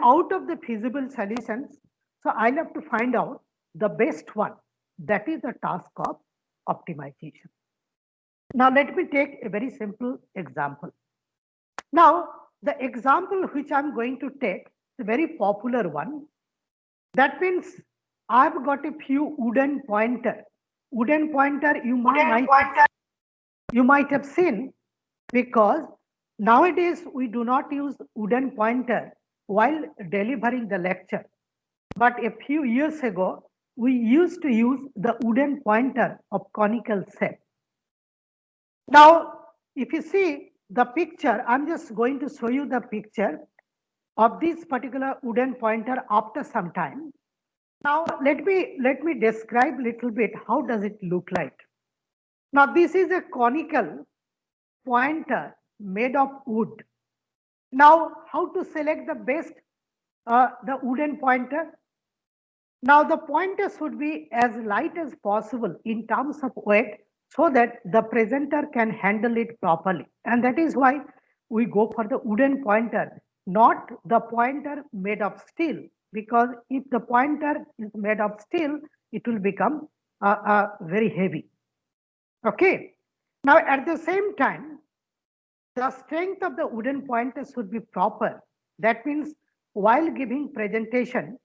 out of the feasible solutions, so I'll have to find out the best one. That is the task of optimization. Now let me take a very simple example. Now the example which I'm going to take is a very popular one. That means I've got a few wooden pointer. Wooden pointer you might have seen, because nowadays we do not use wooden pointer while delivering the lecture. But a few years ago, we used to use the wooden pointer of conical shape. Now, if you see the picture, I'm just going to show you the picture of this particular wooden pointer after some time. Now, let me describe little bit how does it look like. Now, this is a conical pointer made of wood. Now, how to select the best the wooden pointer? Now, the pointer should be as light as possible in terms of weight so that the presenter can handle it properly. And that is why we go for the wooden pointer, not the pointer made of steel. Because if the pointer is made of steel, it will become very heavy. Okay. Now, at the same time, the strength of the wooden pointer should be proper. That means while giving presentation,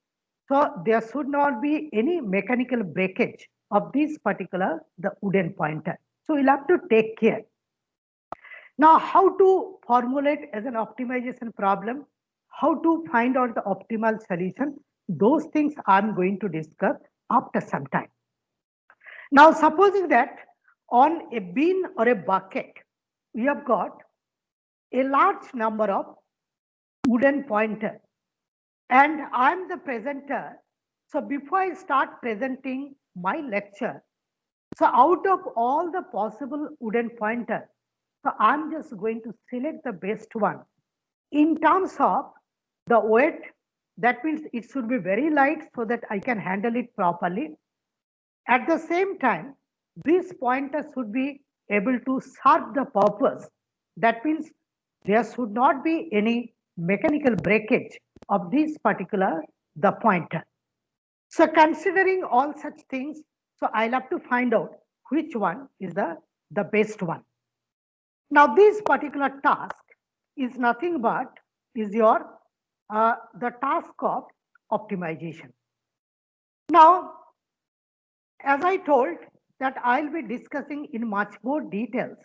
so there should not be any mechanical breakage of this particular the wooden pointer. So you'll have to take care. Now, how to formulate as an optimization problem, how to find out the optimal solution, those things I'm going to discuss after some time. Now, supposing that on a bin or a bucket, we have got a large number of wooden pointer, and I'm the presenter. So before I start presenting my lecture, so out of all the possible wooden pointer, so I'm just going to select the best one. In terms of the weight, that means it should be very light so that I can handle it properly. At the same time, this pointer should be able to serve the purpose. That means there should not be any mechanical breakage of this particular the pointer. So considering all such things, so I'll have to find out which one is the best one. Now this particular task is nothing but is your the task of optimization. Now, as I told that I'll be discussing in much more details,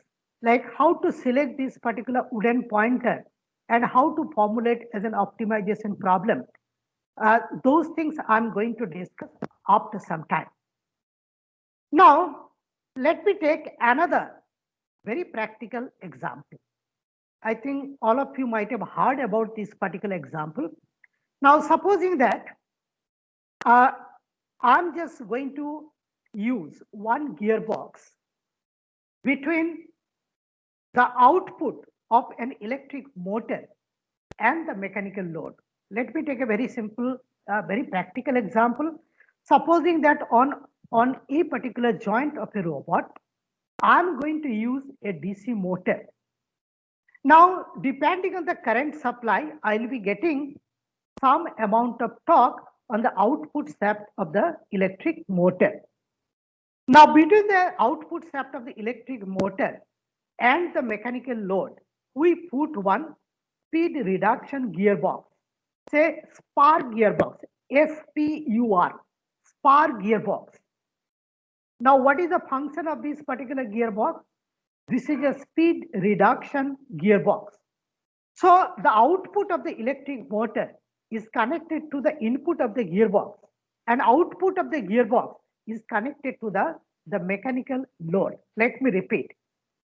like how to select this particular wooden pointer and how to formulate as an optimization problem. Those things I'm going to discuss after some time. Now, let me take another very practical example. I think all of you might have heard about this particular example. Now, supposing that I'm just going to use one gearbox between the output of an electric motor and the mechanical load. Let me take a very simple, very practical example. Supposing that on a particular joint of a robot, I'm going to use a DC motor. Now, depending on the current supply, I'll be getting some amount of torque on the output shaft of the electric motor. Now, between the output shaft of the electric motor and the mechanical load, we put one speed reduction gearbox, say spark gearbox, SPUR, spark gearbox. Now, what is the function of this particular gearbox? This is a speed reduction gearbox. So the output of the electric motor is connected to the input of the gearbox, and output of the gearbox is connected to the mechanical load. Let me repeat.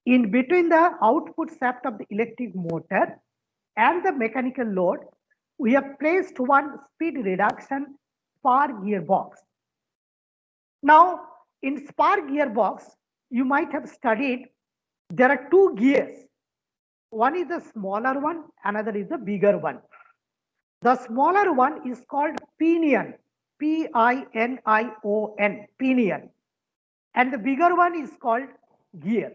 In between the output shaft of the electric motor and the mechanical load, we have placed one speed reduction spark gearbox. Now, in spark gearbox, you might have studied there are two gears. One is the smaller one, another is the bigger one. The smaller one is called pinion, Pinion, pinion, and the bigger one is called gear.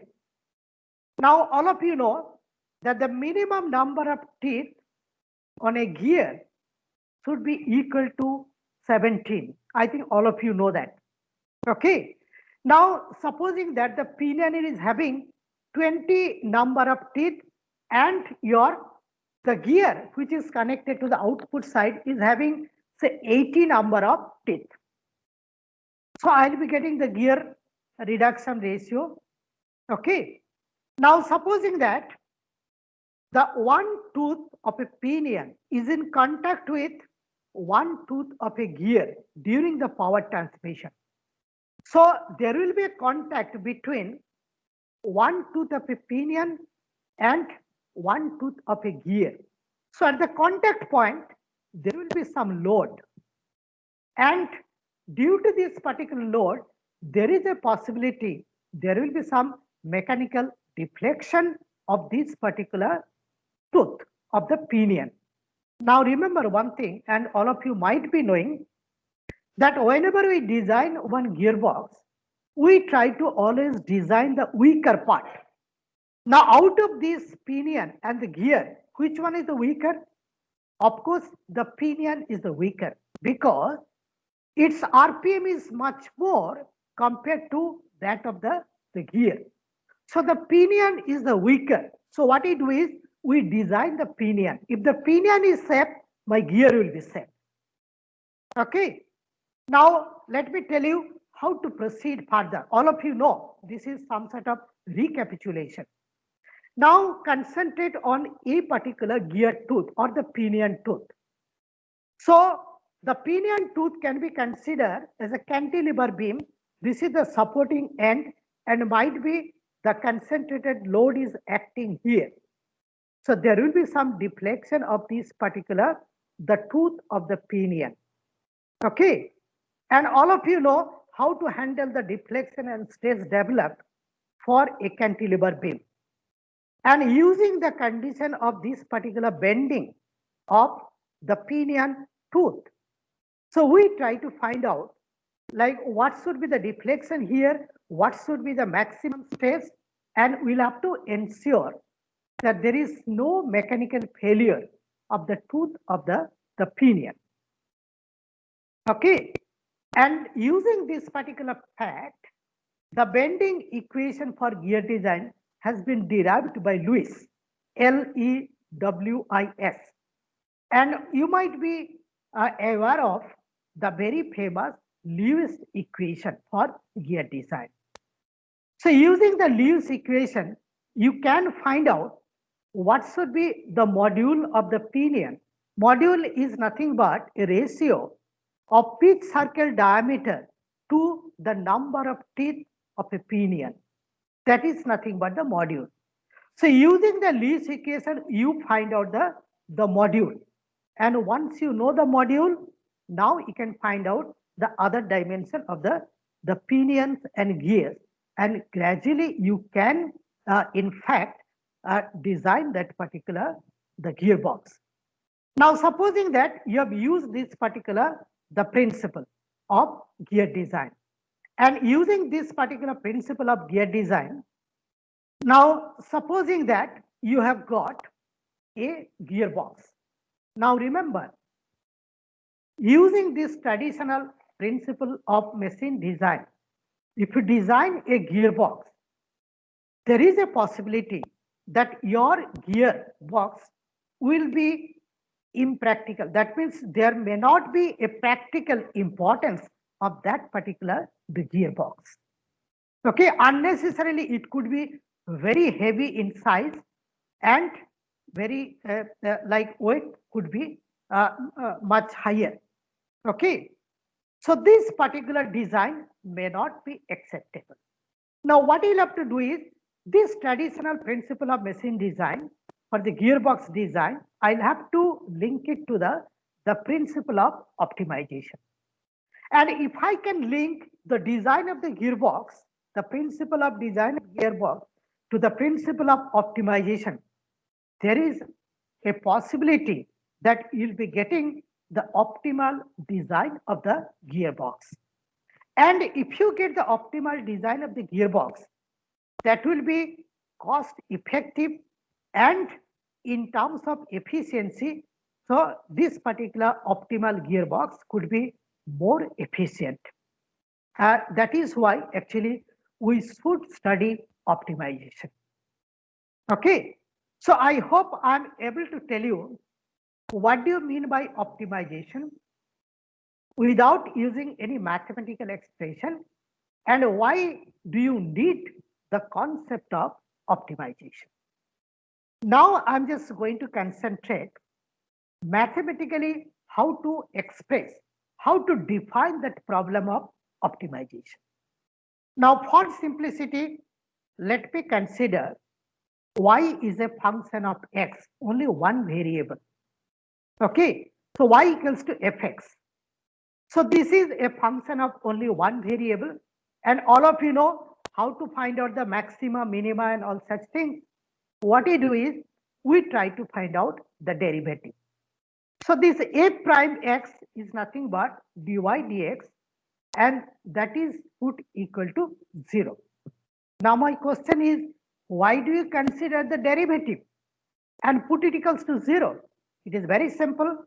Now, all of you know that the minimum number of teeth on a gear should be equal to 17. I think all of you know that. Okay. Now, supposing that the pinion is having 20 number of teeth and the gear which is connected to the output side is having say 80 number of teeth. So I'll be getting the gear reduction ratio. Okay. Now, supposing that the one tooth of a pinion is in contact with one tooth of a gear during the power transmission. So there will be a contact between one tooth of a pinion and one tooth of a gear. So at the contact point, there will be some load. And due to this particular load, there is a possibility there will be some mechanical deflection of this particular tooth of the pinion. Now remember one thing, and all of you might be knowing that whenever we design one gearbox, we try to always design the weaker part. Now out of this pinion and the gear, which one is the weaker? Of course, the pinion is the weaker because its RPM is much more compared to that of the gear. So the pinion is the weaker. So what we do is we design the pinion. If the pinion is safe, my gear will be safe. Okay. Now let me tell you how to proceed further. All of you know this is some sort of recapitulation. Now concentrate on a particular gear tooth or the pinion tooth. So the pinion tooth can be considered as a cantilever beam. This is the supporting end and might be the concentrated load is acting here. So there will be some deflection of this particular, the tooth of the pinion. Okay. And all of you know how to handle the deflection and stress developed for a cantilever beam. And using the condition of this particular bending of the pinion tooth. So we try to find out like what should be the deflection here, what should be the maximum stress, and we'll have to ensure that there is no mechanical failure of the tooth of the pinion. Okay. And using this particular fact, the bending equation for gear design has been derived by Lewis, Lewis. And you might be aware of the very famous Lewis equation for gear design. So using the Lewis equation, you can find out what should be the module of the pinion. Module is nothing but a ratio of pitch circle diameter to the number of teeth of a pinion. That is nothing but the module. So using the Lewis equation, you find out the module. And once you know the module, now you can find out the other dimension of the pinions and gears. And gradually you can, in fact, design that particular, the gearbox. Now, supposing that you have used this particular, the principle of gear design. And using this particular principle of gear design, now supposing that you have got a gearbox. Now remember, using this traditional principle of machine design, if you design a gearbox, there is a possibility that your gearbox will be impractical. That means there may not be a practical importance of that particular the gearbox. Okay, unnecessarily it could be very heavy in size and very like weight could be much higher. Okay, so this particular design may not be acceptable. Now what you'll have to do is this traditional principle of machine design for the gearbox design, I'll have to link it to the principle of optimization. And if I can link the design of the gearbox, the principle of design of gearbox to the principle of optimization, there is a possibility that you'll be getting the optimal design of the gearbox. And if you get the optimal design of the gearbox, that will be cost effective, and in terms of efficiency, it will be much more. So this particular optimal gearbox could be more efficient. That is why actually we should study optimization. Okay. So I hope I'm able to tell you what do you mean by optimization without using any mathematical expression, and why do you need the concept of optimization. Now I'm just going to concentrate mathematically how to express, how to define that problem of optimization. Now for simplicity, let me consider y is a function of x, only one variable. Okay, so y equals to fx. So this is a function of only one variable, and all of you know how to find out the maxima, minima, and all such things. What we do is we try to find out the derivative. So this a prime x is nothing but dy dx, and that is put equal to 0. Now my question is, why do you consider the derivative and put it equals to 0? It is very simple,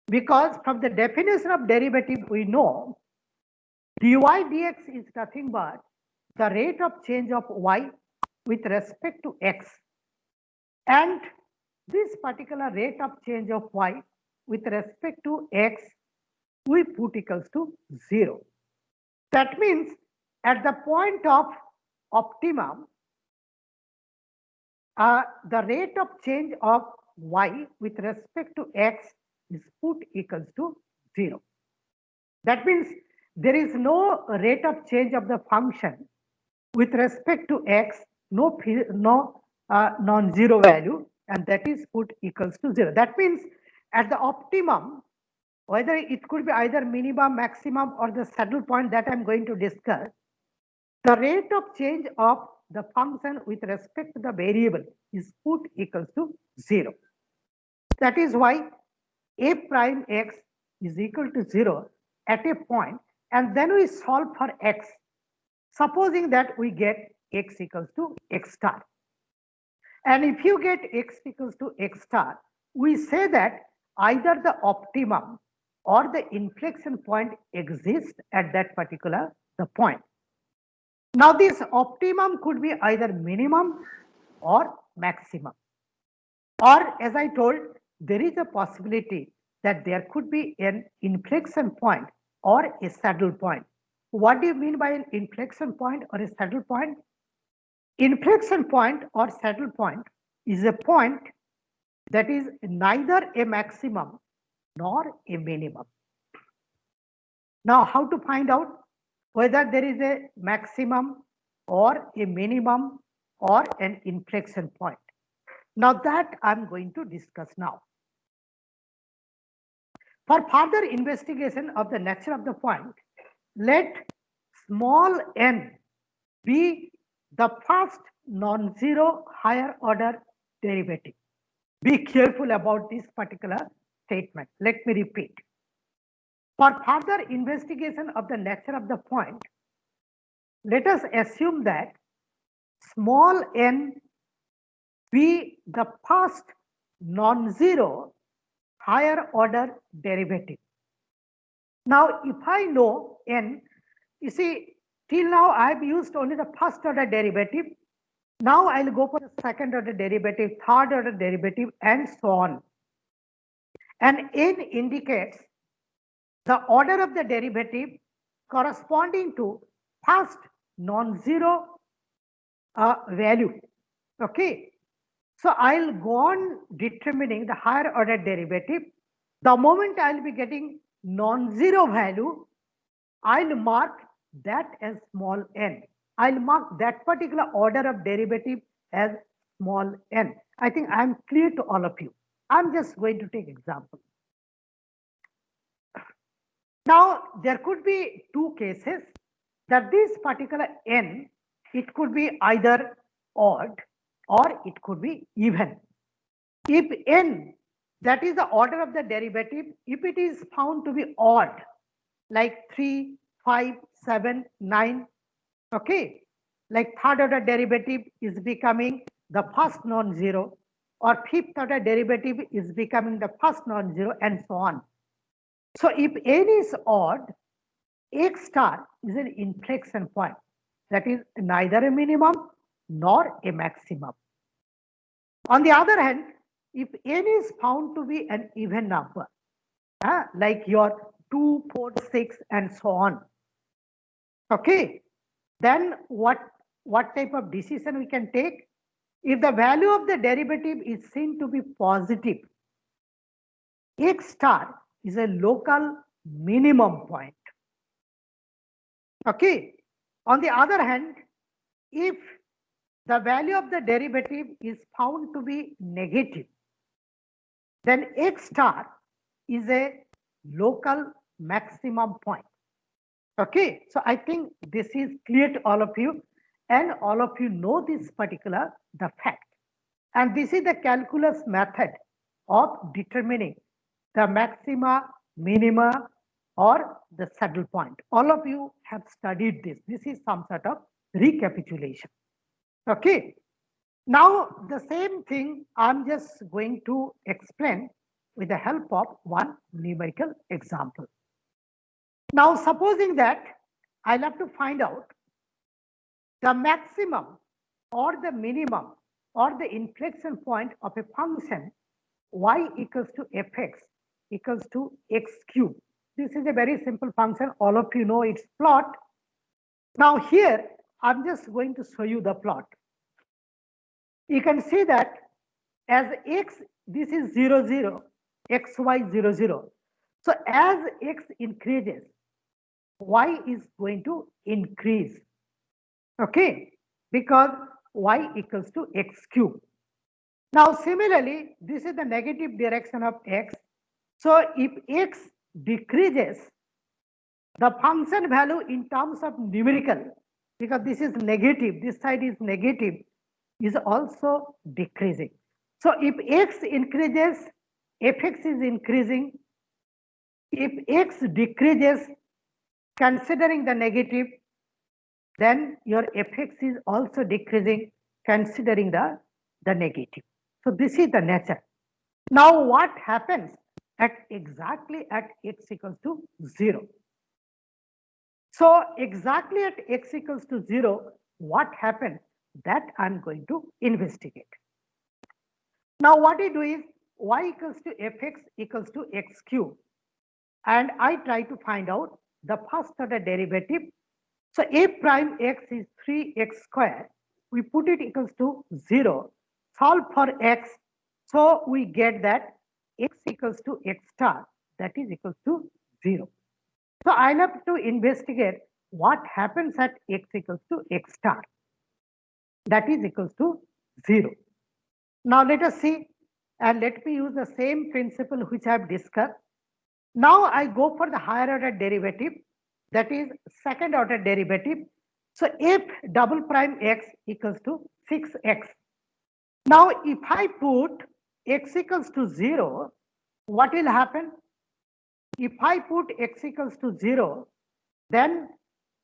because from the definition of derivative we know dy dx is nothing but the rate of change of y with respect to x, and this particular rate of change of y with respect to x we put equals to 0. That means at the point of optimum, the rate of change of y with respect to x is put equals to 0. That means there is no rate of change of the function with respect to x, no non-zero value, and that is put equals to 0. That means at the optimum, whether it could be either minimum, maximum, or the saddle point that I'm going to discuss, the rate of change of the function with respect to the variable is put equals to 0. That is why a prime x is equal to 0 at a point, and then we solve for x, supposing that we get x equals to x star. And if you get x equals to x star, we say that either the optimum or the inflection point exists at that particular the point. Now this optimum could be either minimum or maximum, or as I told, there is a possibility that there could be an inflection point or a saddle point. What do you mean by an inflection point or a saddle point? Inflection point or saddle point is a point that is neither a maximum nor a minimum. Now, how to find out whether there is a maximum or a minimum or an inflection point? Now that I'm going to discuss now. For further investigation of the nature of the point, let small n be the first non-zero higher order derivative. Be careful about this particular statement. Let me repeat. For further investigation of the nature of the point, let us assume that small n be the first non-zero higher order derivative. Now, if I know n, you see, till now I've used only the first order derivative. Now I'll go for the second order derivative, third order derivative, and so on. And n indicates the order of the derivative corresponding to first non-zero value. Okay. So I'll go on determining the higher order derivative. The moment I'll be getting non-zero value, I'll mark that as small n. I'll mark that particular order of derivative as small n. I think I'm clear to all of you. I'm just going to take example. Now, there could be two cases that this particular n, it could be either odd or it could be even. If n, that is the order of the derivative, if it is found to be odd, like 3, 5, 7, 9, okay, like third order derivative is becoming the first non-zero, or fifth order derivative is becoming the first non-zero, and so on. So if n is odd, x star is an inflection point, that is neither a minimum nor a maximum. On the other hand, if n is found to be an even number, like your 2, 4, 6, and so on, okay, then what type of decision we can take? If the value of the derivative is seen to be positive, x star is a local minimum point. Okay. On the other hand, if the value of the derivative is found to be negative, then x star is a local maximum point. Okay, so I think this is clear to all of you, and all of you know this particular the fact. And this is the calculus method of determining the maxima, minima, or the saddle point. All of you have studied this. This is some sort of recapitulation. Okay. Now the same thing I'm just going to explain with the help of one numerical example. Now supposing that I'll have to find out the maximum or the minimum or the inflection point of a function y equals to fx equals to x cube. This is a very simple function. All of you know its plot. Now here, I'm just going to show you the plot. You can see that as x, this is 0, 0, xy 0, 0. So as x increases, y is going to increase. Okay, because y equals to x cube. Now similarly, this is the negative direction of x. So if x decreases, the function value in terms of numerical, because this is negative, this side is negative, is also decreasing. So if x increases, fx is increasing. If x decreases, considering the negative, then your fx is also decreasing, considering the negative. So this is the nature. Now what happens at exactly at x equals to 0? So exactly at x equals to 0, what happens? That I'm going to investigate. Now what I do is y equals to fx equals to x cube, and I try to find out the first order derivative. So a prime x is 3x squared. We put it equals to 0. Solve for x. So we get that x equals to x star, that is equals to 0. So I'll have to investigate what happens at x equals to x star, that is equals to 0. Now let us see, and let me use the same principle which I have discussed. Now I go for the higher order derivative, that is second order derivative. So f double prime x equals to 6x. Now if I put x equals to 0, what will happen? If I put x equals to 0, then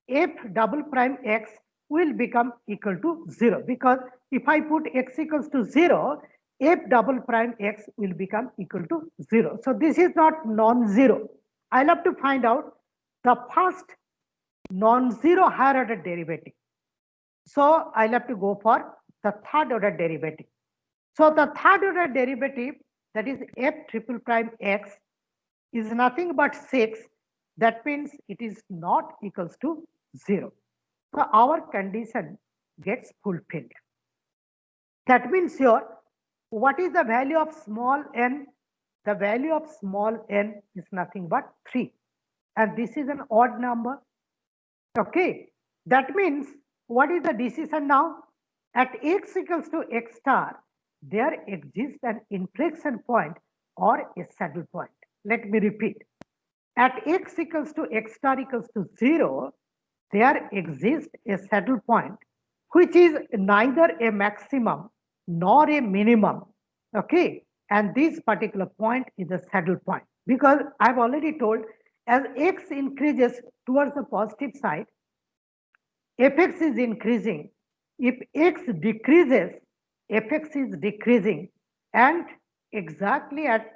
f double prime x will become equal to 0, because if I put x equals to 0, f double prime x will become equal to 0. So this is not non-zero. I'll have to find out the first non-zero higher order derivative. So I'll have to go for the third order derivative. So the third order derivative, that is f triple prime x, is nothing but 6. That means it is not equals to 0. So our condition gets fulfilled. That means here, what is the value of small n? The value of small n is nothing but 3. And this is an odd number. Okay. That means what is the decision now? At x equals to x star, there exists an inflection point or a saddle point. Let me repeat. At x equals to x star equals to 0, there exists a saddle point which is neither a maximum nor a minimum. Okay, and this particular point is a saddle point, because I've already told, as x increases towards the positive side, fx is increasing. If x decreases, fx is decreasing, and exactly at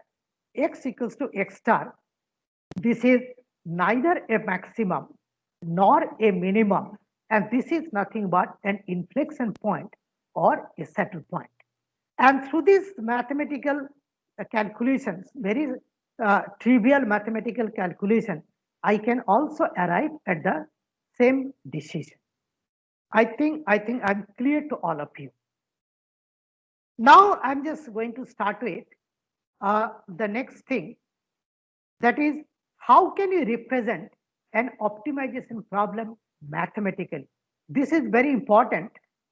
x equals to x star, this is neither a maximum nor a minimum, and this is nothing but an inflection point or a settle point. And through these mathematical calculations, very trivial mathematical calculation, I can also arrive at the same decision. I think I'm clear to all of you. Now I'm just going to start with the next thing, that is, how can you represent an optimization problem mathematically? This is very important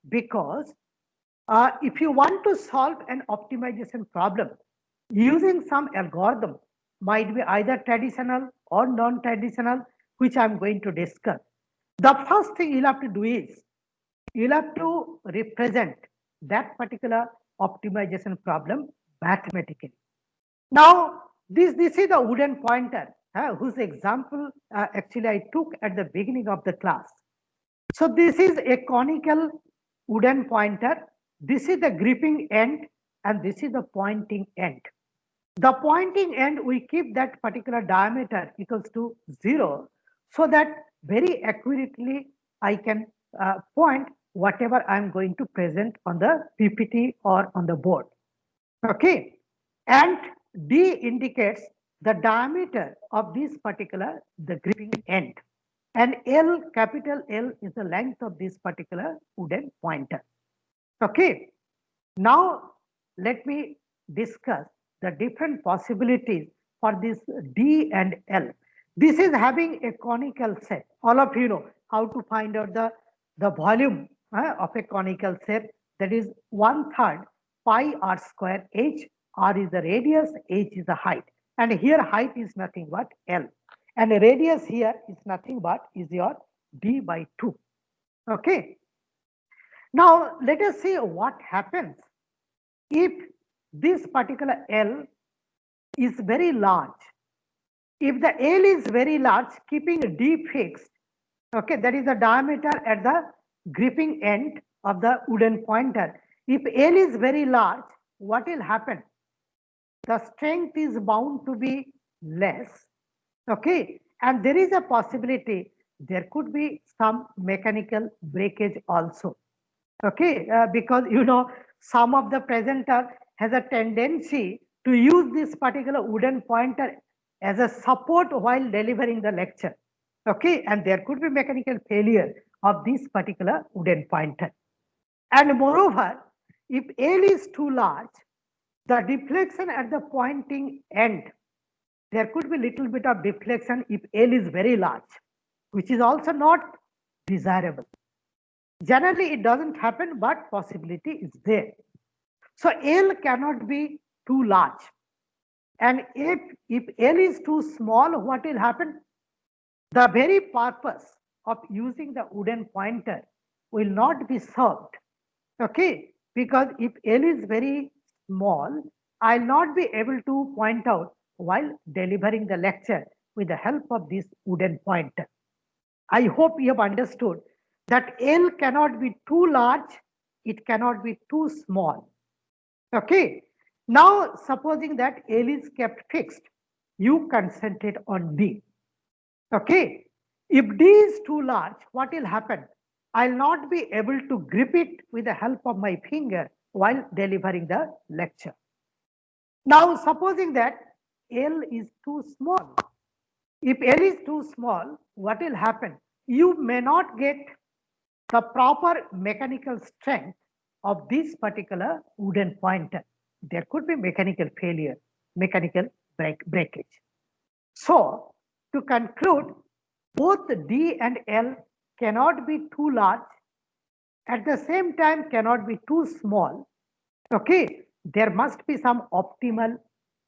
because if you want to solve an optimization problem using some algorithm, might be either traditional or non-traditional, which I'm going to discuss. The first thing you'll have to do is you'll have to represent that particular optimization problem mathematically. Now, this is a wooden pointer, whose example actually I took at the beginning of the class. So this is a conical wooden pointer. This is the gripping end, and this is the pointing end. The pointing end, we keep that particular diameter equals to 0, so that very accurately I can point whatever I'm going to present on the PPT or on the board. Okay. And D indicates the diameter of this particular, the gripping end. And L, capital L, is the length of this particular wooden pointer. Okay. Now, let me discuss the different possibilities for this D and L. This is having a conical shape. All of you know how to find out the volume of a conical shape. That is 1/3 pi r square h. R is the radius, h is the height. And here height is nothing but L. And the radius here is nothing but is your D by 2. Okay. Now, let us see what happens if this particular L is very large. If the L is very large, keeping D fixed, okay, that is the diameter at the gripping end of the wooden pointer. If L is very large, what will happen? The strength is bound to be less, okay, and there is a possibility there could be some mechanical breakage also. Okay, because you know some of the presenter has a tendency to use this particular wooden pointer as a support while delivering the lecture. Okay, and there could be mechanical failure of this particular wooden pointer. And moreover, if L is too large, the deflection at the pointing end, there could be little bit of deflection if L is very large, which is also not desirable. Generally, it doesn't happen, but possibility is there. So L cannot be too large. And if L is too small, what will happen? The very purpose of using the wooden pointer will not be served. Okay, because if L is very small, I'll not be able to point out while delivering the lecture with the help of this wooden pointer. I hope you have understood that L cannot be too large, it cannot be too small. Okay. Now, supposing that L is kept fixed, you concentrate on D. Okay. If D is too large, what will happen? I'll not be able to grip it with the help of my finger while delivering the lecture. Now, supposing that L is too small. If L is too small, what will happen? You may not get the proper mechanical strength of this particular wooden pointer. There could be mechanical failure, mechanical breakage. So, to conclude, both D and L cannot be too large, at the same time cannot be too small. Okay, there must be some optimal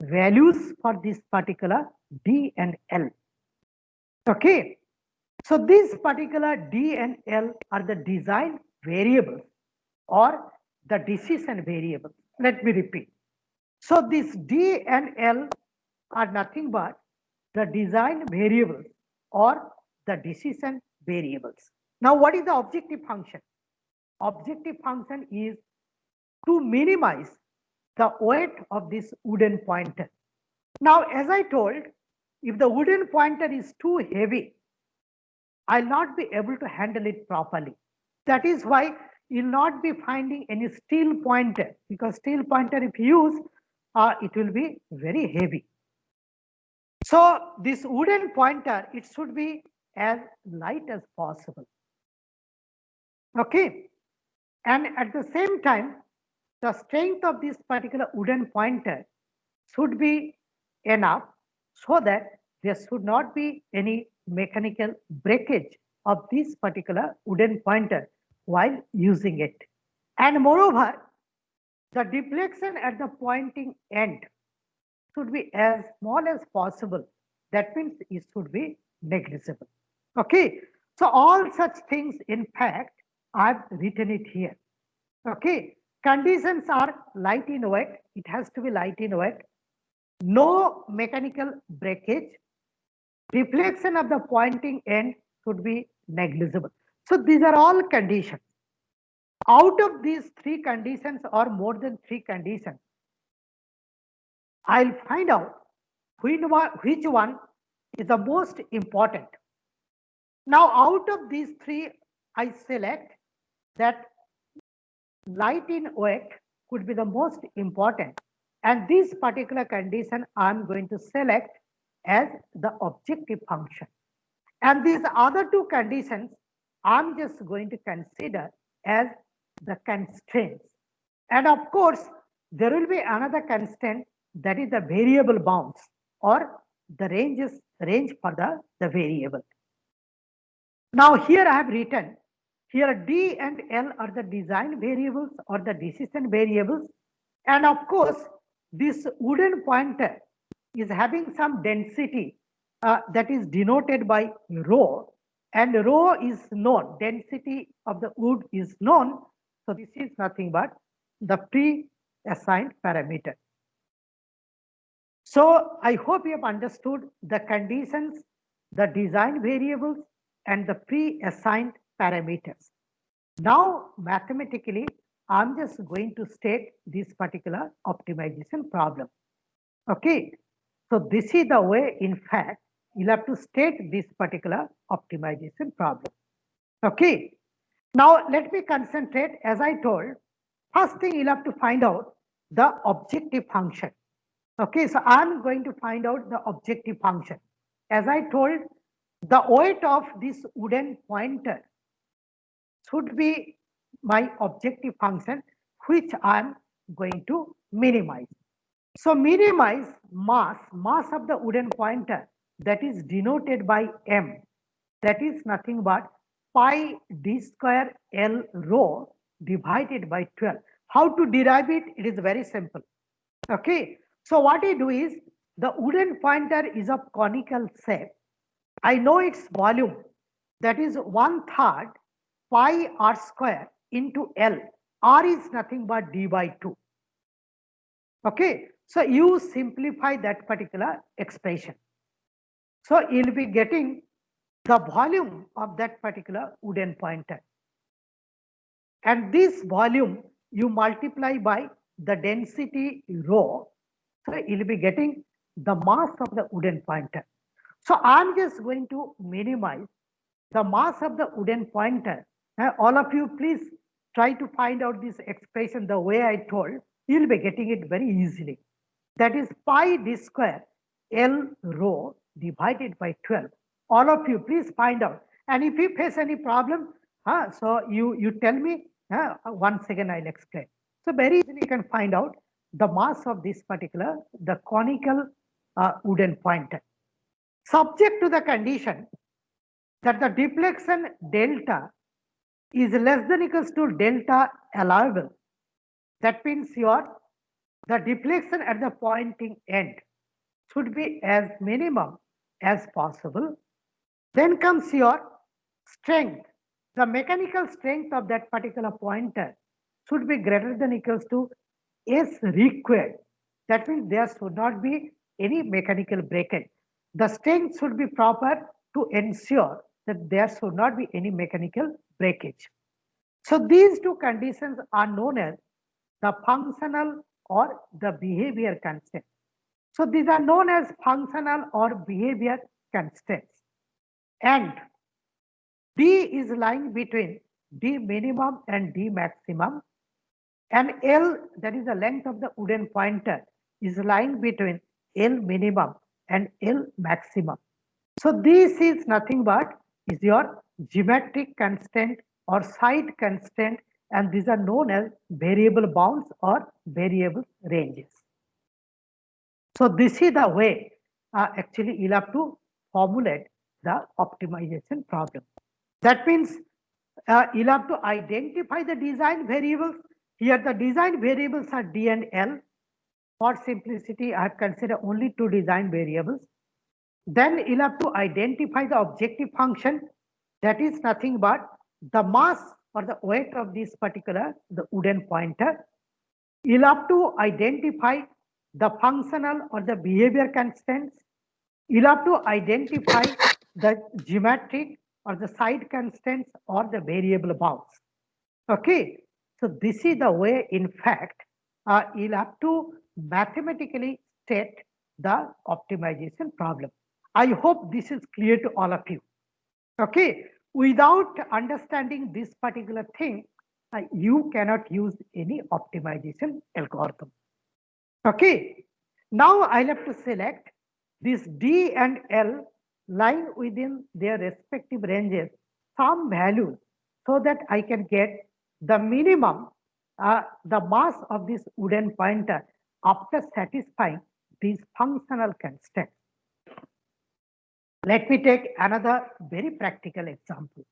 values for this particular D and L. Okay, so these particular D and L are the design variables or the decision variables. Let me repeat. So these D and L are nothing but the design variables or the decision variables. Now, what is the objective function? Objective function is to minimize the weight of this wooden pointer. Now, as I told, if the wooden pointer is too heavy, I'll not be able to handle it properly. That is why you'll not be finding any steel pointer, because steel pointer if you use, it will be very heavy. So this wooden pointer, it should be as light as possible. Okay. And at the same time, the strength of this particular wooden pointer should be enough so that there should not be any mechanical breakage of this particular wooden pointer while using it. And moreover, the deflection at the pointing end should be as small as possible. That means it should be negligible. Okay. So all such things, in fact, I've written it here. Okay. Conditions are light in weight. It has to be light in weight. No mechanical breakage. Deflection of the pointing end should be negligible. So these are all conditions. Out of these three conditions or more than three conditions, I'll find out which one is the most important. Now, out of these three, I select that light in weight could be the most important. And this particular condition I'm going to select as the objective function. And these other two conditions, I'm just going to consider as the constraints. And of course, there will be another constraint, that is the variable bounds or the range for the variable. Now here I have written, here D and L are the design variables or the decision variables. And of course, this wooden pointer is having some density that is denoted by rho, and rho is known, density of the wood is known. So this is nothing but the pre-assigned parameter. So I hope you have understood the conditions, the design variables, and the pre-assigned parameters. Now, mathematically, I'm just going to state this particular optimization problem. Okay. So this is the way, in fact, you'll have to state this particular optimization problem. Okay. Now, let me concentrate, as I told, first thing you'll have to find out the objective function. Okay, so I'm going to find out the objective function. As I told, the weight of this wooden pointer should be my objective function, which I'm going to minimize. So minimize mass of the wooden pointer, that is denoted by m. That is nothing but pi d square L rho divided by 12. How to derive it? It is very simple. Okay. So what I do is, the wooden pointer is of conical shape. I know its volume, that is 1/3 pi r square into L. R is nothing but d by 2. Okay. So you simplify that particular expression. So you'll be getting the volume of that particular wooden pointer. And this volume you multiply by the density rho. So you'll be getting the mass of the wooden pointer. So I'm just going to minimize the mass of the wooden pointer. All of you, please try to find out this expression the way I told. You'll be getting it very easily. That is pi d square L rho divided by 12. All of you, please find out. And if you face any problem, so you tell me, once again I'll explain. So very easily you can find out the mass of this particular, the conical wooden pointer. Subject to the condition that the deflection delta is less than equals to delta allowable. That means the deflection at the pointing end should be as minimum as possible. Then comes your strength. The mechanical strength of that particular pointer should be greater than equals to S required. That means there should not be any mechanical breakage. The strength should be proper to ensure that there should not be any mechanical breakage. So these two conditions are known as the functional or the behavior constraints. So these are known as functional or behavior constraints. And D is lying between D minimum and D maximum. And L, that is the length of the wooden pointer, is lying between L minimum and L maximum. So this is nothing but is your geometric constraint or side constraint, and these are known as variable bounds or variable ranges. So this is the way actually you'll have to formulate the optimization problem. That means you'll have to identify the design variables. Here the design variables are D and L. For simplicity, I have considered only two design variables. Then you'll have to identify the objective function. That is nothing but the mass or the weight of this particular the wooden pointer. You'll have to identify the functional or the behavior constants. You'll have to identify the geometric or the side constants or the variable bounds. Okay, so this is the way, in fact, you'll have to mathematically state the optimization problem. I hope this is clear to all of you. Okay, without understanding this particular thing, you cannot use any optimization algorithm. Okay, now I'll have to select this D and L lying within their respective ranges, some values, so that I can get the minimum, the mass of this wooden pointer after satisfying these functional constraints. Let me take another very practical example.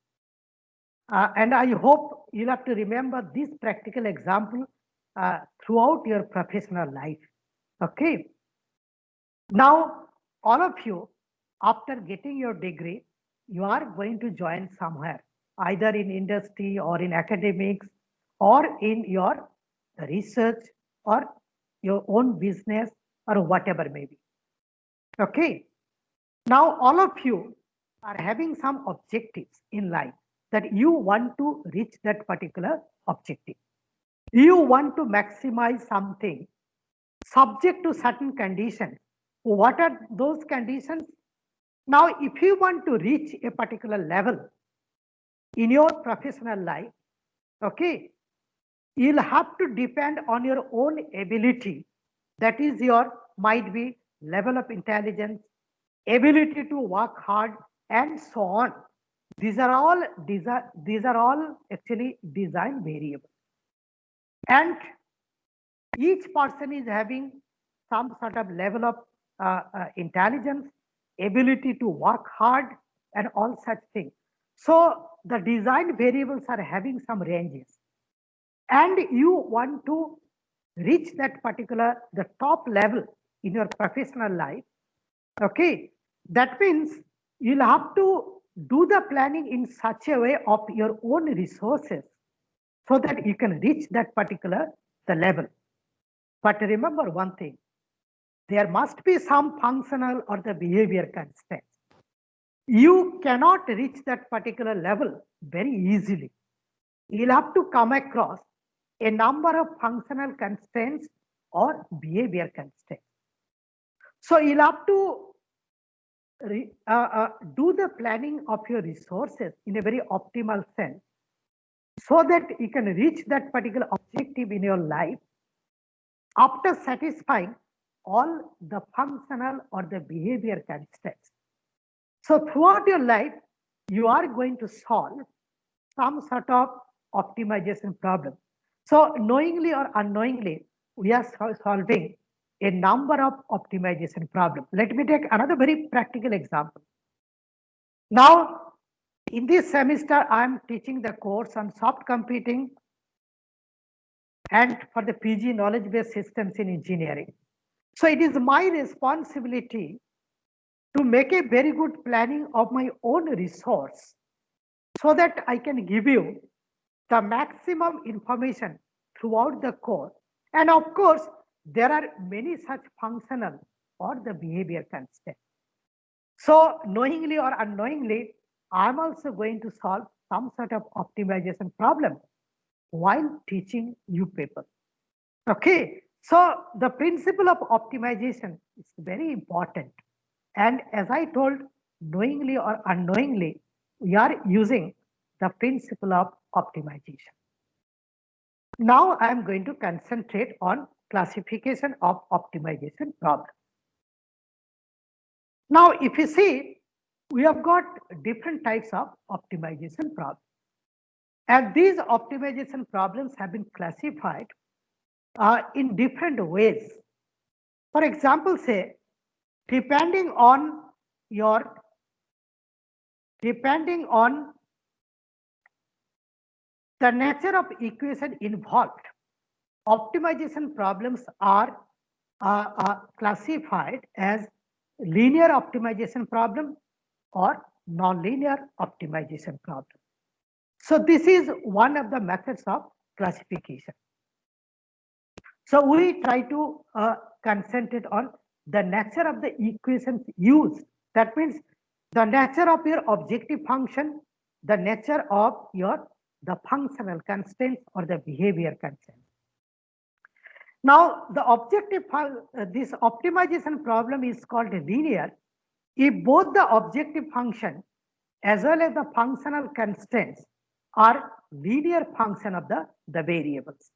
And I hope you'll have to remember this practical example throughout your professional life. Okay. Now, all of you, after getting your degree, you are going to join somewhere, either in industry or in academics or in your research or your own business or whatever may be. Okay. Now, all of you are having some objectives in life that you want to reach that particular objective. You want to maximize something subject to certain conditions. What are those conditions? Now, if you want to reach a particular level in your professional life, okay, you'll have to depend on your own ability. That is your might be level of intelligence, ability to work hard, and so on. These are all actually design variables. And each person is having some sort of level of intelligence, ability to work hard, and all such things. So the design variables are having some ranges. And you want to reach that particular, the top level in your professional life. Okay, that means you'll have to do the planning in such a way of your own resources so that you can reach that particular the level. But remember one thing, there must be some functional or the behavior constraints. You cannot reach that particular level very easily. You'll have to come across a number of functional constraints or behavior constraints. So you'll have to do the planning of your resources in a very optimal sense so that you can reach that particular objective in your life after satisfying all the functional or the behavior constraints. So throughout your life, you are going to solve some sort of optimization problem. So knowingly or unknowingly, we are solving a number of optimization problems. Let me take another very practical example. Now, in this semester, I am teaching the course on soft computing and for the PG knowledge-based systems in engineering. So it is my responsibility to make a very good planning of my own resource so that I can give you the maximum information throughout the course. And of course, there are many such functional or the behavior constraints. So knowingly or unknowingly, I'm also going to solve some sort of optimization problem while teaching you people. Okay, So the principle of optimization is very important. And as I told, knowingly or unknowingly, we are using the principle of optimization. Now I am going to concentrate on classification of optimization problem. Now, if you see, we have got different types of optimization problems. And these optimization problems have been classified in different ways. For example, say, depending on your, depending on the nature of equation involved, optimization problems are classified as linear optimization problem or nonlinear optimization problem. So this is one of the methods of classification. So we try to concentrate on the nature of the equations used. That means the nature of your objective function, the nature of your the functional constraints or the behavior constraints. Now the objective this optimization problem is called linear if both the objective function as well as the functional constraints are linear function of the variables.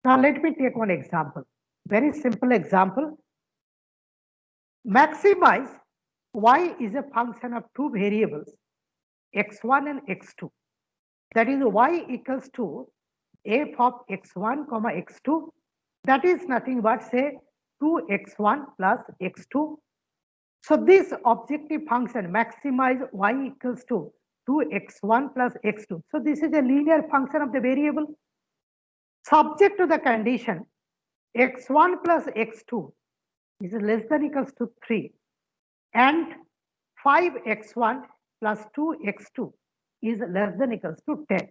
Now let me take one example, very simple example. Maximize y is a function of two variables, x1 and x2. That is y equals to f of x1 comma x2. That is nothing but say 2x1 plus x2. So this objective function maximize y equals to 2x1 plus x2. So this is a linear function of the variable subject to the condition x1 plus x2 is less than equals to 3 and 5x1 plus 2x2 is less than equals to 10.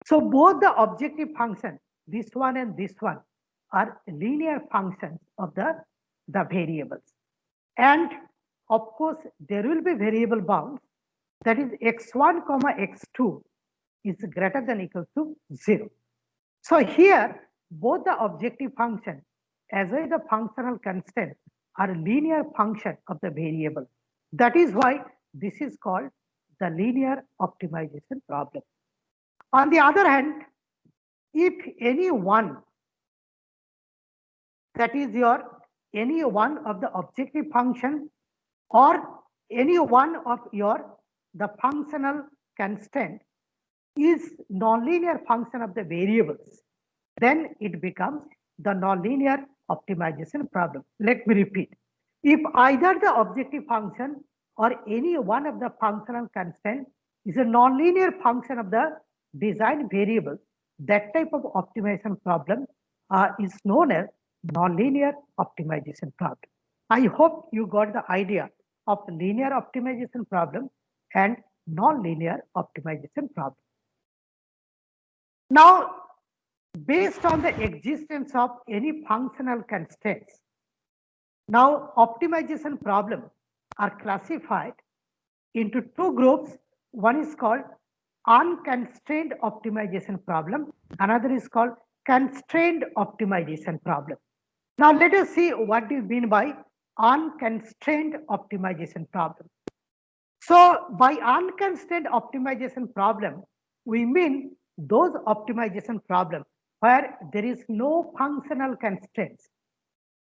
So both the objective function, this one and this one, are linear functions of the variables. And of course, there will be variable bounds, that is x1 comma x2 is greater than equals to 0. So here, both the objective function as well as the functional constant are linear function of the variable. That is why this is called the linear optimization problem. On the other hand, if any one, that is your any one of the objective function or any one of your the functional constant is nonlinear function of the variables, then it becomes the nonlinear optimization problem. Let me repeat. If either the objective function or any one of the functional constant is a nonlinear function of the design variable, that type of optimization problem is known as nonlinear optimization problem. I hope you got the idea of linear optimization problem and nonlinear optimization problem. Now, based on the existence of any functional constraints, now optimization problems are classified into two groups. One is called unconstrained optimization problem, another is called constrained optimization problem. Now let us see what do you mean by unconstrained optimization problem. So by unconstrained optimization problem, we mean those optimization problems where there is no functional constraints,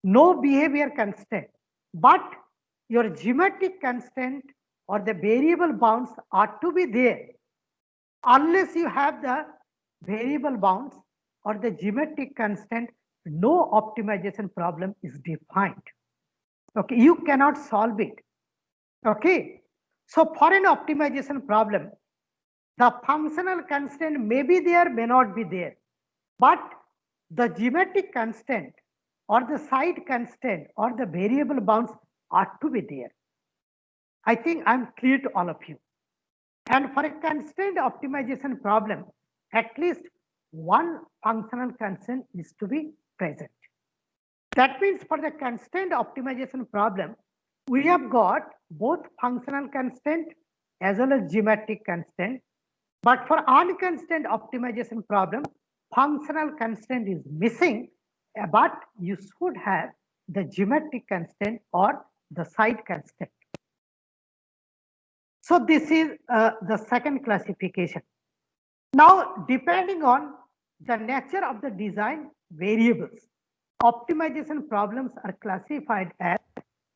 no behavior constraint, but your geometric constraint or the variable bounds are to be there. Unless you have the variable bounds or the geometric constraint, no optimization problem is defined. Okay, you cannot solve it. Okay, so for an optimization problem, the functional constraint may be there, may not be there, but the geometric constraint or the side constraint or the variable bounds are to be there. I think I'm clear to all of you. And for a constraint optimization problem, at least one functional constraint is to be present. That means for the constraint optimization problem, we have got both functional constraint as well as geometric constraint. But for unconstrained optimization problem, functional constraint is missing but you should have the geometric constant or the side constant. So this is the second classification. Now, depending on the nature of the design variables, optimization problems are classified as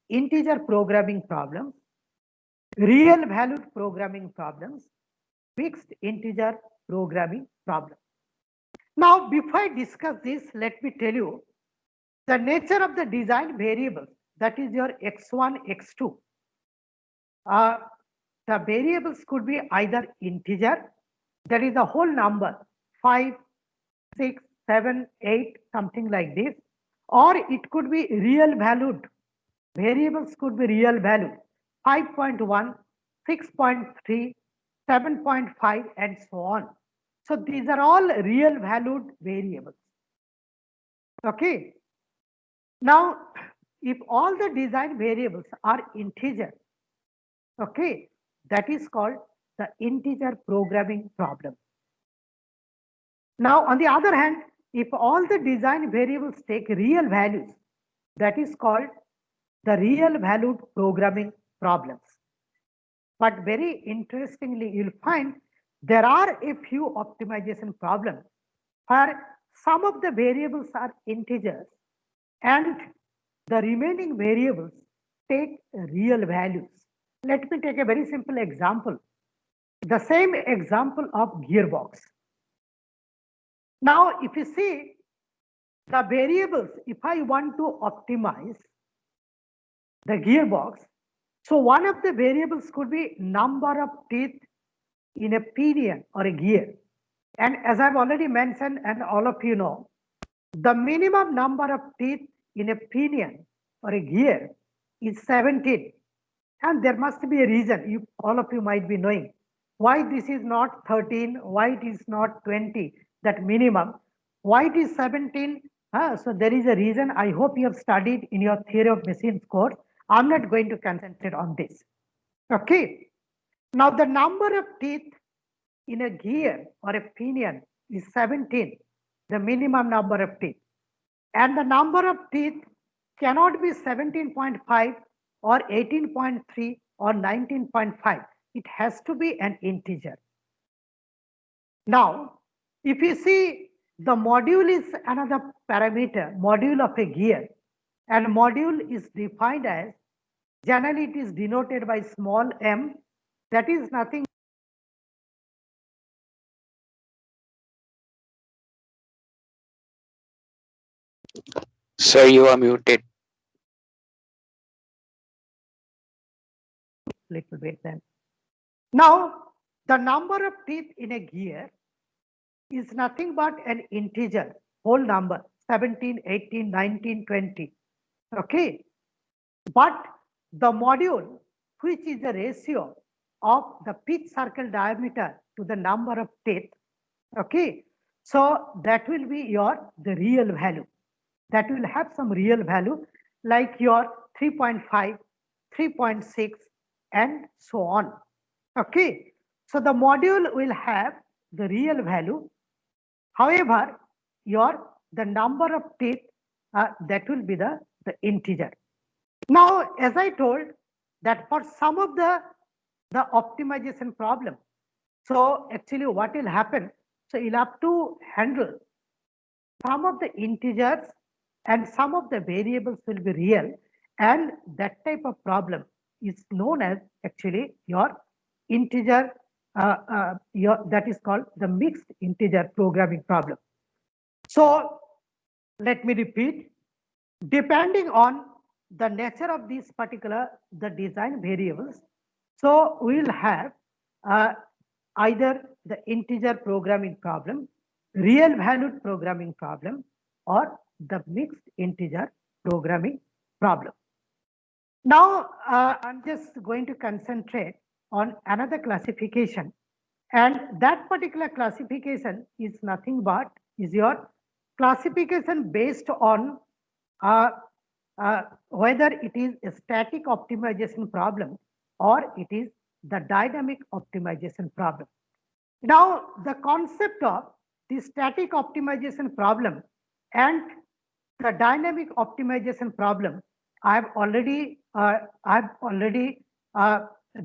integer programming problems, real valued programming problems, mixed integer programming problems. Now, before I discuss this, let me tell you the nature of the design variables, that is your x1, x2. The variables could be either integer, that is the whole number, 5, 6, 7, 8, something like this, or it could be real valued. Variables could be real value, 5.1, 6.3, 7.5, and so on. So these are all real valued variables. Okay. Now, if all the design variables are integer, okay, that is called the integer programming problem. Now, on the other hand, if all the design variables take real values, that is called the real valued programming problems. But very interestingly, you'll find there are a few optimization problems where some of the variables are integers and the remaining variables take real values. Let me take a very simple example. The same example of gearbox. Now, if you see the variables, if I want to optimize the gearbox, so one of the variables could be number of teeth in a pinion or a gear. And as I've already mentioned, and all of you know, the minimum number of teeth in a pinion or a gear is 17. And there must be a reason. All of you might be knowing why this is not 13, why it is not 20, that minimum, why it is 17. So there is a reason. I hope you have studied in your theory of machines course. I'm not going to concentrate on this. Okay. Now the number of teeth in a gear or a pinion is 17, the minimum number of teeth. And the number of teeth cannot be 17.5 or 18.3 or 19.5. It has to be an integer. Now, if you see the module is another parameter, module of a gear, and module is defined as, generally it is denoted by small m, that is nothing. Sir, you are muted. Little bit then. Now, the number of teeth in a gear is nothing but an integer, whole number, 17, 18, 19, 20. Okay. But the module, which is the ratio of the pitch circle diameter to the number of teeth, okay, so that will be your the real value. That will have some real value like your 3.5, 3.6, and so on. Okay, so the module will have the real value. However, the number of teeth, that will be the integer. Now, as I told that for some of the optimization problem, so actually what will happen? So you'll have to handle some of the integers and some of the variables will be real, and that type of problem is known as actually your integer, that is called the mixed integer programming problem. So let me repeat, depending on the nature of these particular the design variables, so we will have either the integer programming problem, real valued programming problem, or the mixed integer programming problem. Now, I'm just going to concentrate on another classification, and that particular classification is nothing but is your classification based on whether it is a static optimization problem or it is the dynamic optimization problem. Now, the concept of the static optimization problem and the dynamic optimization problem, I've already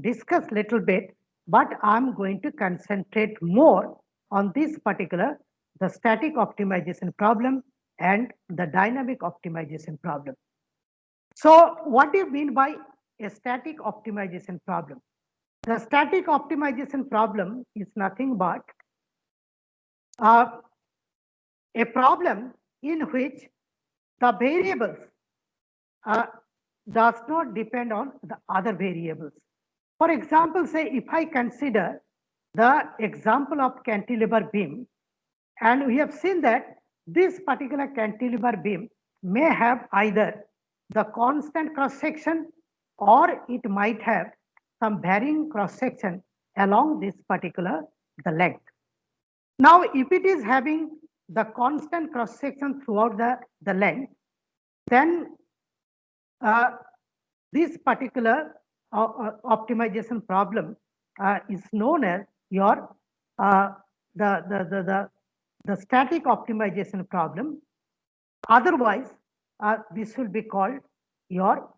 discussed little bit, but I'm going to concentrate more on this particular, the static optimization problem and the dynamic optimization problem. So what do you mean by a static optimization problem? The static optimization problem is nothing but uh, a problem in which the variables uh, does not depend on the other variables. For example, say if I consider the example of cantilever beam, and we have seen that this particular cantilever beam may have either the constant cross section or it might have some varying cross section along this particular the length. Now, if it is having the constant cross section throughout the length, then uh, this particular optimization problem is known as your uh, the, the, the, the, the static optimization problem. Otherwise, this will be called your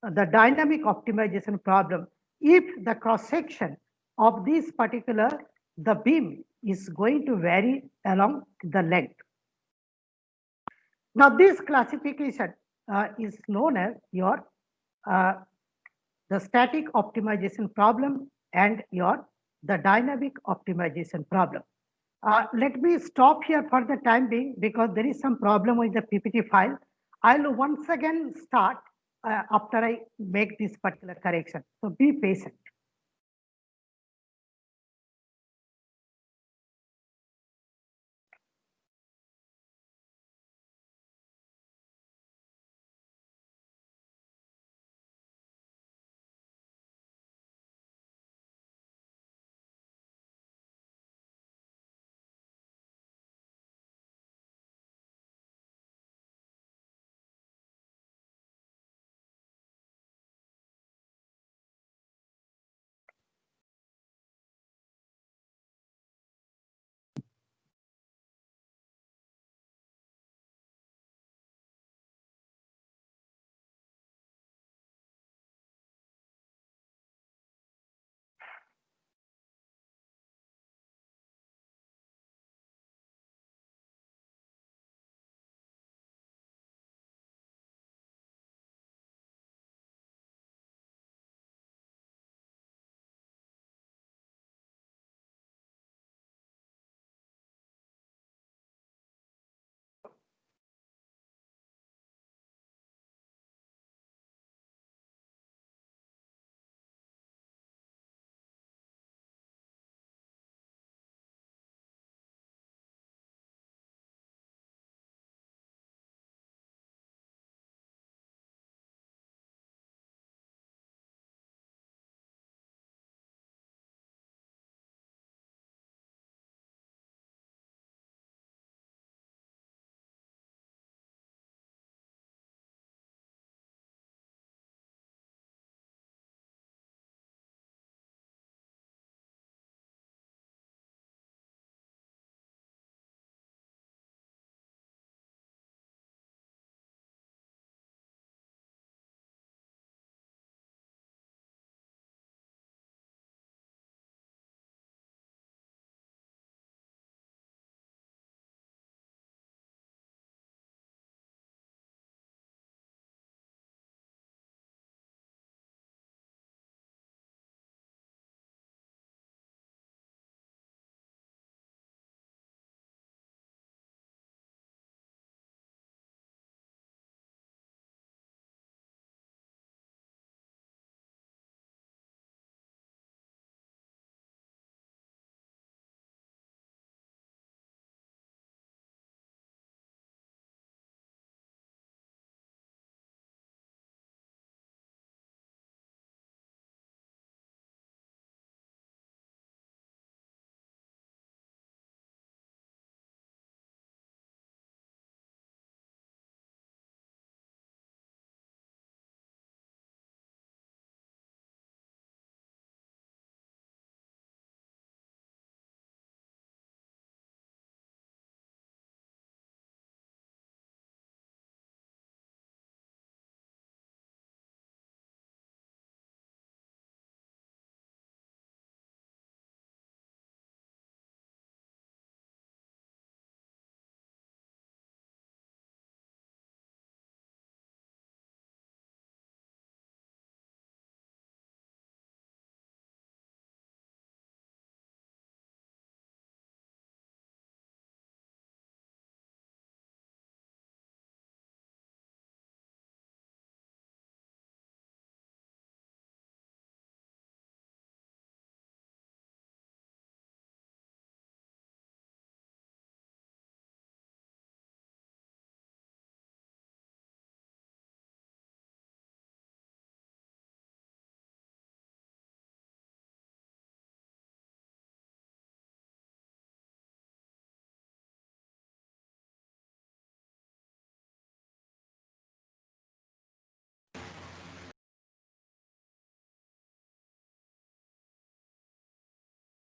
the dynamic optimization problem if the cross section of this particular the beam is going to vary along the length. Now, this classification is known as your uh, the static optimization problem and your the dynamic optimization problem. Let me stop here for the time being because there is some problem with the PPT file. I'll once again start after I make this particular correction. So be patient.